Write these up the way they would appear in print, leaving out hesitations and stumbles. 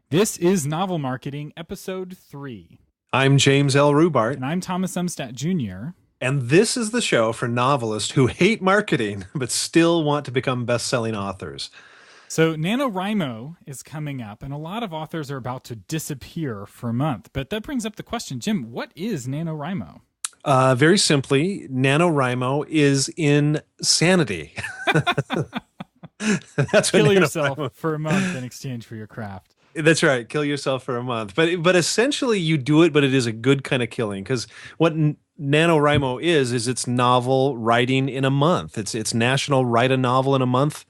This is Novel Marketing, Episode 3. I'm James L. Rubart, And I'm Thomas Umstadt Jr. and this is the show for novelists who hate marketing but still want to become best-selling authors. So, NaNoWriMo is coming up, and a lot of authors are about to disappear for a month. But that brings up the question, Jim, what is NaNoWriMo? Very simply, NaNoWriMo is insanity. That's what Kill NaNoWriMo. yourself for a month in exchange for your craft. That's right. Kill yourself for a month. But essentially you do it, but it is a good kind of killing because what NaNoWriMo is it's novel writing in a month. It's National Write a Novel in a month.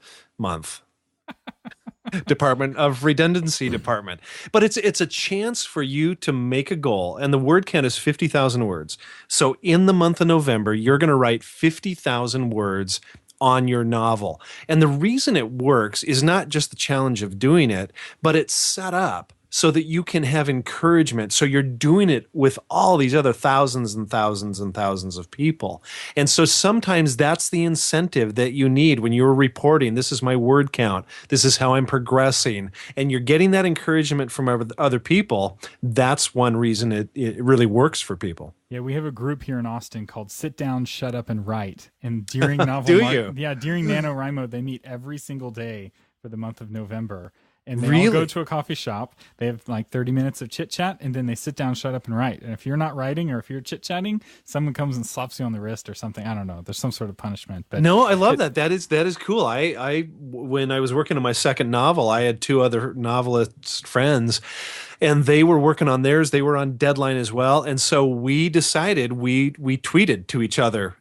Department of Redundancy Department. But it's a chance for you to make a goal, and the word count is 50,000 words. So in the month of November, you're going to write 50,000 words on your novel. And the reason it works is not just the challenge of doing it, but it's set up so that you can have encouragement. So you're doing it with all these other thousands and thousands and thousands of people. And so sometimes that's the incentive that you need when you're reporting, this is my word count, this is how I'm progressing, and you're getting that encouragement from other people. That's one reason it really works for people. Yeah, we have a group here in Austin called Sit Down, Shut Up, and Write. And during during NaNoWriMo, they meet every single day for the month of November. And they all go to a coffee shop. They have like 30 minutes of chit chat, and then they sit down, shut up, and write. And if you're not writing or if you're chit chatting, someone comes and slaps you on the wrist or something. I don't know. There's some sort of punishment. But no, I love that. That is cool. I when I was working on my second novel, I had two other novelist friends, and they were working on theirs. They were on deadline as well, and so we decided we tweeted to each other.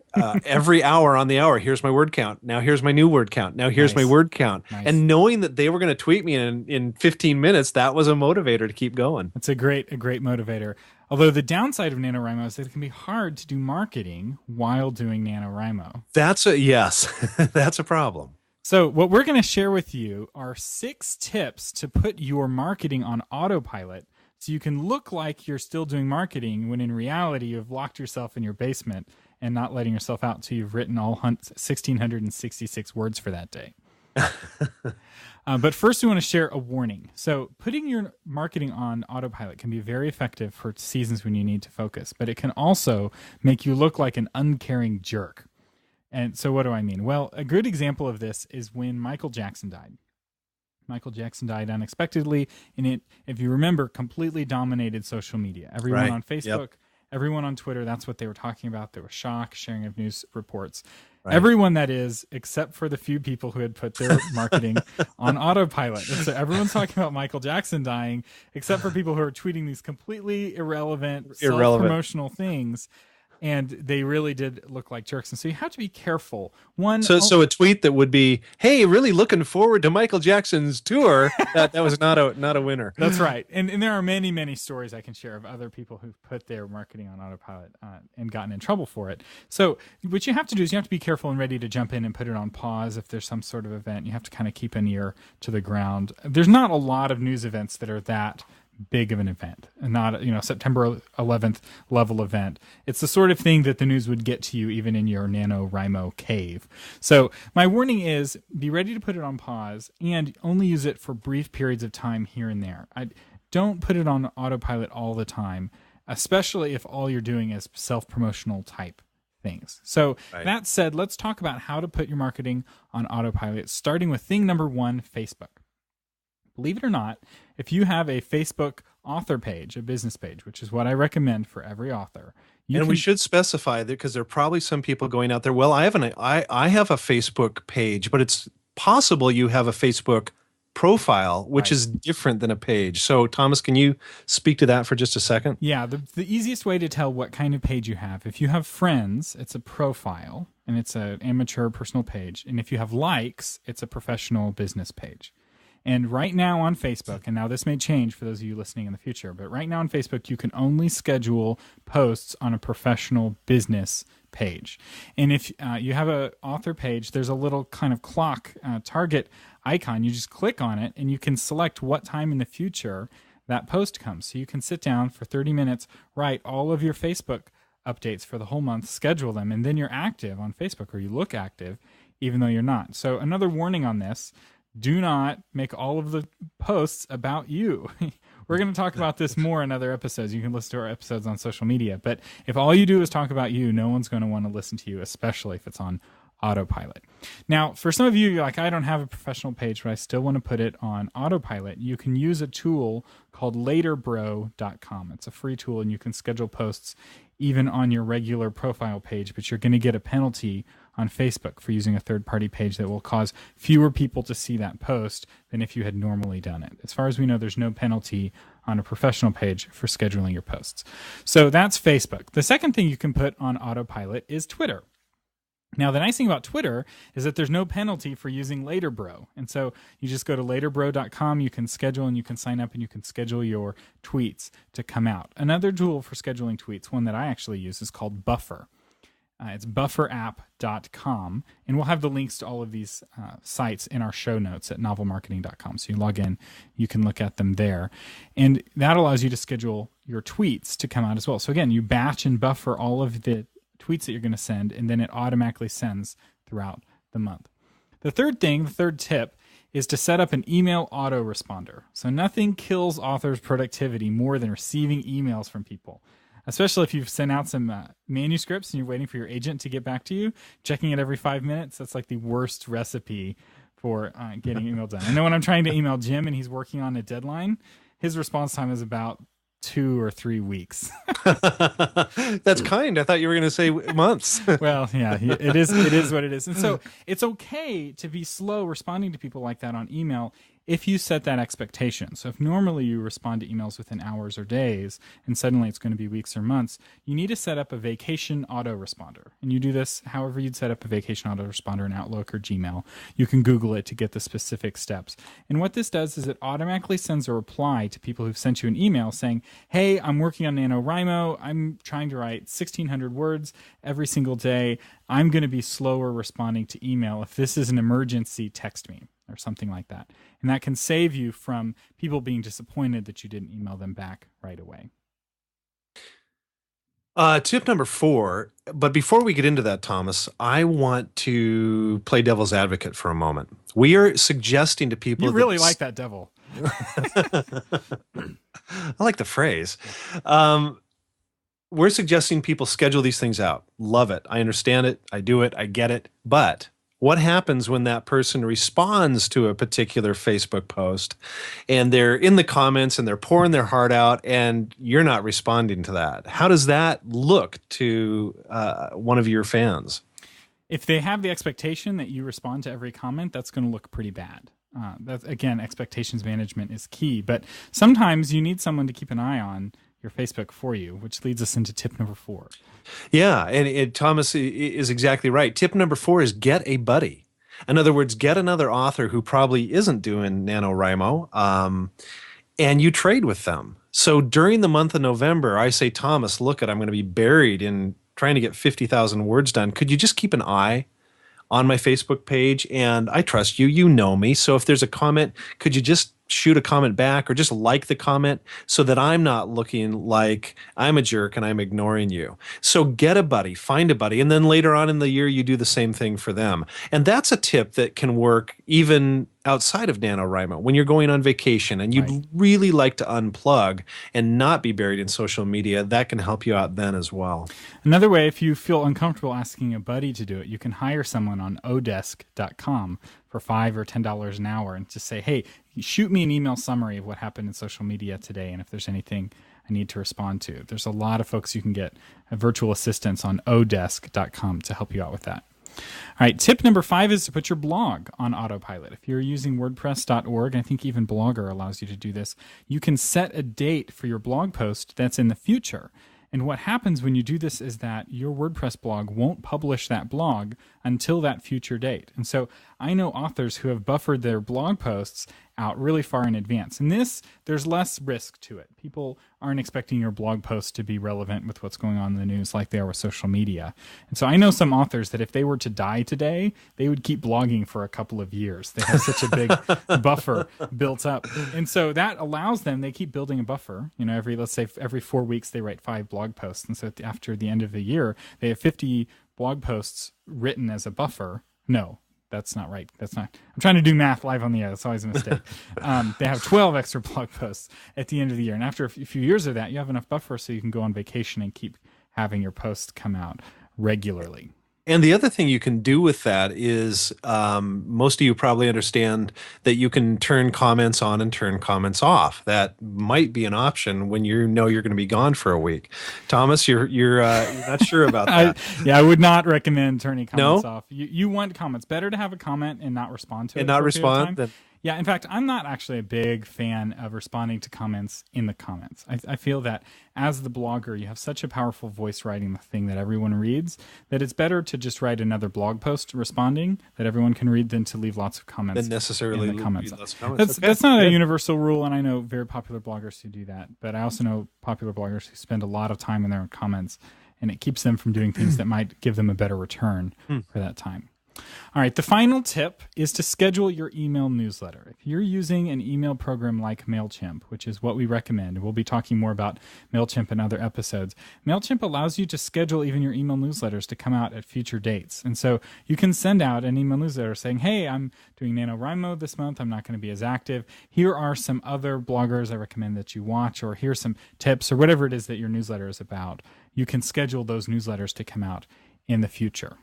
Every hour on the hour, here's my word count. Now here's my new word count. Now here's my word count. Nice. And knowing that they were going to tweet me in 15 minutes, that was a motivator to keep going. It's a great motivator. Although the downside of NaNoWriMo is that it can be hard to do marketing while doing NaNoWriMo. Yes, that's a problem. So what we're going to share with you are 6 tips to put your marketing on autopilot so you can look like you're still doing marketing when in reality you've locked yourself in your basement and not letting yourself out until you've written all 1,666 words for that day. But first, we want to share a warning. So putting your marketing on autopilot can be very effective for seasons when you need to focus, but it can also make you look like an uncaring jerk. And so what do I mean? Well, a good example of this is when Michael Jackson died. Michael Jackson died unexpectedly, and it, if you remember, completely dominated social media. Everyone on Facebook, everyone on Twitter, that's what they were talking about. There was shock, sharing of news reports. Right. Everyone, that is, except for the few people who had put their marketing on autopilot. And so everyone's talking about Michael Jackson dying, except for people who are tweeting these completely irrelevant. Self-promotional things. And they really did look like jerks. And so you have to be careful. So a tweet that would be, hey, really looking forward to Michael Jackson's tour, that was not a winner. That's right. And there are many, many stories I can share of other people who've put their marketing on autopilot and gotten in trouble for it. So what you have to do is you have to be careful and ready to jump in and put it on pause if there's some sort of event. You have to kind of keep an ear to the ground. There's not a lot of news events that are that big of an event, and not September 11th level event. It's the sort of thing that the news would get to you even in your NaNoWriMo cave. So my warning is be ready to put it on pause and only use it for brief periods of time here and there. Don't put it on autopilot all the time, especially if all you're doing is self-promotional type things. So That said, let's talk about how to put your marketing on autopilot, starting with thing number 1, Facebook. Believe it or not, if you have a Facebook author page, a business page, which is what I recommend for every author. We should specify that because there are probably some people going out there, well, I have a Facebook page, but it's possible you have a Facebook profile, which is different than a page. So Thomas, can you speak to that for just a second? Yeah, the easiest way to tell what kind of page you have, if you have friends, it's a profile, and it's an amateur personal page. And if you have likes, it's a professional business page. And right now on Facebook, and now this may change for those of you listening in the future, but right now on Facebook, you can only schedule posts on a professional business page. And if you have an author page, there's a little kind of clock target icon. You just click on it, and you can select what time in the future that post comes. So you can sit down for 30 minutes, write all of your Facebook updates for the whole month, schedule them, and then you're active on Facebook, or you look active, even though you're not. So another warning on this. do not make all of the posts about you. We're going to talk about this more in other episodes. You can listen to our episodes on social media. But if all you do is talk about you, no one's going to want to listen to you, especially if it's on Autopilot. Now, for some of you, you're like, I don't have a professional page, but I still want to put it on Autopilot. You can use a tool called laterbro.com. It's a free tool, and you can schedule posts even on your regular profile page, but you're going to get a penalty on Facebook for using a third-party page that will cause fewer people to see that post than if you had normally done it. As far as we know, there's no penalty on a professional page for scheduling your posts. So that's Facebook. The second thing you can put on Autopilot is Twitter. Now, the nice thing about Twitter is that there's no penalty for using Laterbro. And so you just go to laterbro.com, you can schedule and you can sign up and you can schedule your tweets to come out. Another tool for scheduling tweets, one that I actually use, is called Buffer. It's bufferapp.com. And we'll have the links to all of these sites in our show notes at novelmarketing.com. So you log in, you can look at them there. And that allows you to schedule your tweets to come out as well. So again, you batch and buffer all of the tweets that you're going to send, and then it automatically sends throughout the month. The third tip, is to set up an email autoresponder. So nothing kills authors' productivity more than receiving emails from people, especially if you've sent out some manuscripts and you're waiting for your agent to get back to you. Checking it every 5 minutes, that's like the worst recipe for getting email done. I know when I'm trying to email Jim and he's working on a deadline, his response time is about 2 or 3 weeks. That's kind. I thought you were going to say months. Well, yeah, it is what it is. And so it's okay to be slow responding to people like that on email if you set that expectation. So if normally you respond to emails within hours or days, and suddenly it's going to be weeks or months, you need to set up a vacation autoresponder. And you do this however you'd set up a vacation autoresponder in Outlook or Gmail. You can Google it to get the specific steps. And what this does is it automatically sends a reply to people who've sent you an email saying, hey, I'm working on NaNoWriMo. I'm trying to write 1,600 words every single day. I'm going to be slower responding to email. If this is an emergency, text me, or something like that. And that can save you from people being disappointed that you didn't email them back right away. Tip number 4, but before we get into that, Thomas, I want to play devil's advocate for a moment. We are suggesting to people... You really like that devil. I like the phrase. We're suggesting people schedule these things out. Love it. I understand it. I do it. I get it. But what happens when that person responds to a particular Facebook post and they're in the comments and they're pouring their heart out and you're not responding to that? How does that look to one of your fans? If they have the expectation that you respond to every comment, that's going to look pretty bad. That's, again, expectations management is key. But sometimes you need someone to keep an eye on your Facebook for you, which leads us into tip number 4. Yeah, and Thomas is exactly right. Tip number 4 is get a buddy. In other words, get another author who probably isn't doing NaNoWriMo, and you trade with them. So during the month of November, I say, Thomas, look, I'm going to be buried in trying to get 50,000 words done. Could you just keep an eye on my Facebook page? And I trust you. You know me. So if there's a comment, could you just shoot a comment back or just like the comment so that I'm not looking like I'm a jerk and I'm ignoring you? So get a buddy, find a buddy, and then later on in the year, you do the same thing for them. And that's a tip that can work even outside of NaNoWriMo. When you're going on vacation and you'd really like to unplug and not be buried in social media, that can help you out then as well. Another way, if you feel uncomfortable asking a buddy to do it, you can hire someone on odesk.com for $5 or $10 an hour and just say, hey, shoot me an email summary of what happened in social media today and if there's anything I need to respond to. There's a lot of folks you can get virtual assistants on odesk.com to help you out with that. All right, tip number 5 is to put your blog on autopilot. If you're using WordPress.org, I think even Blogger allows you to do this, you can set a date for your blog post that's in the future. And what happens when you do this is that your WordPress blog won't publish that blog until that future date. And so I know authors who have buffered their blog posts out really far in advance. And this, there's less risk to it. People aren't expecting your blog posts to be relevant with what's going on in the news like they are with social media. And so I know some authors that if they were to die today, they would keep blogging for a couple of years. They have such a big buffer built up. And so that allows them, they keep building a buffer. You know, let's say every 4 weeks they write 5 blog posts. And so after the end of the year, they have 50 blog posts written as a buffer. No, That's not right. That's not. I'm trying to do math live on the air. That's always a mistake. They have 12 extra blog posts at the end of the year, and after a few years of that, you have enough buffer so you can go on vacation and keep having your posts come out regularly. And the other thing you can do with that is most of you probably understand that you can turn comments on and turn comments off. That might be an option when you know you're going to be gone for a week. Thomas, you're not sure about that. I would not recommend turning comments off. You want comments. Better to have a comment and not respond to it. And not respond? Yeah, in fact, I'm not actually a big fan of responding to comments in the comments. I feel that as the blogger, you have such a powerful voice writing the thing that everyone reads that it's better to just write another blog post responding that everyone can read than to leave lots of comments. Than necessarily in the comments. Lots of comments. That's not a universal rule, and I know very popular bloggers who do that, but I also know popular bloggers who spend a lot of time in their comments, and it keeps them from doing things that might give them a better return for that time. All right, the final tip is to schedule your email newsletter. If you're using an email program like MailChimp, which is what we recommend, and we'll be talking more about MailChimp in other episodes, MailChimp allows you to schedule even your email newsletters to come out at future dates. And so you can send out an email newsletter saying, hey, I'm doing NaNoWriMo this month. I'm not going to be as active. Here are some other bloggers I recommend that you watch, or here's some tips, or whatever it is that your newsletter is about. You can schedule those newsletters to come out in the future.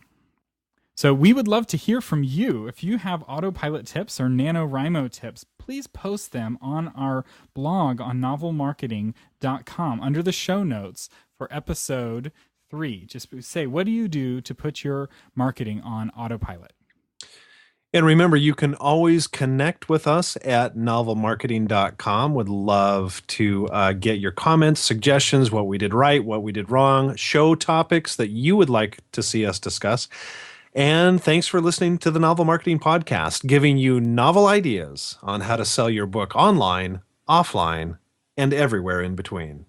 So we would love to hear from you. If you have Autopilot tips or NaNoWriMo tips, please post them on our blog on novelmarketing.com under the show notes for episode 3. Just say, what do you do to put your marketing on autopilot? And remember, you can always connect with us at novelmarketing.com. Would love to get your comments, suggestions, what we did right, what we did wrong, show topics that you would like to see us discuss. And thanks for listening to the Novel Marketing Podcast, giving you novel ideas on how to sell your book online, offline, and everywhere in between.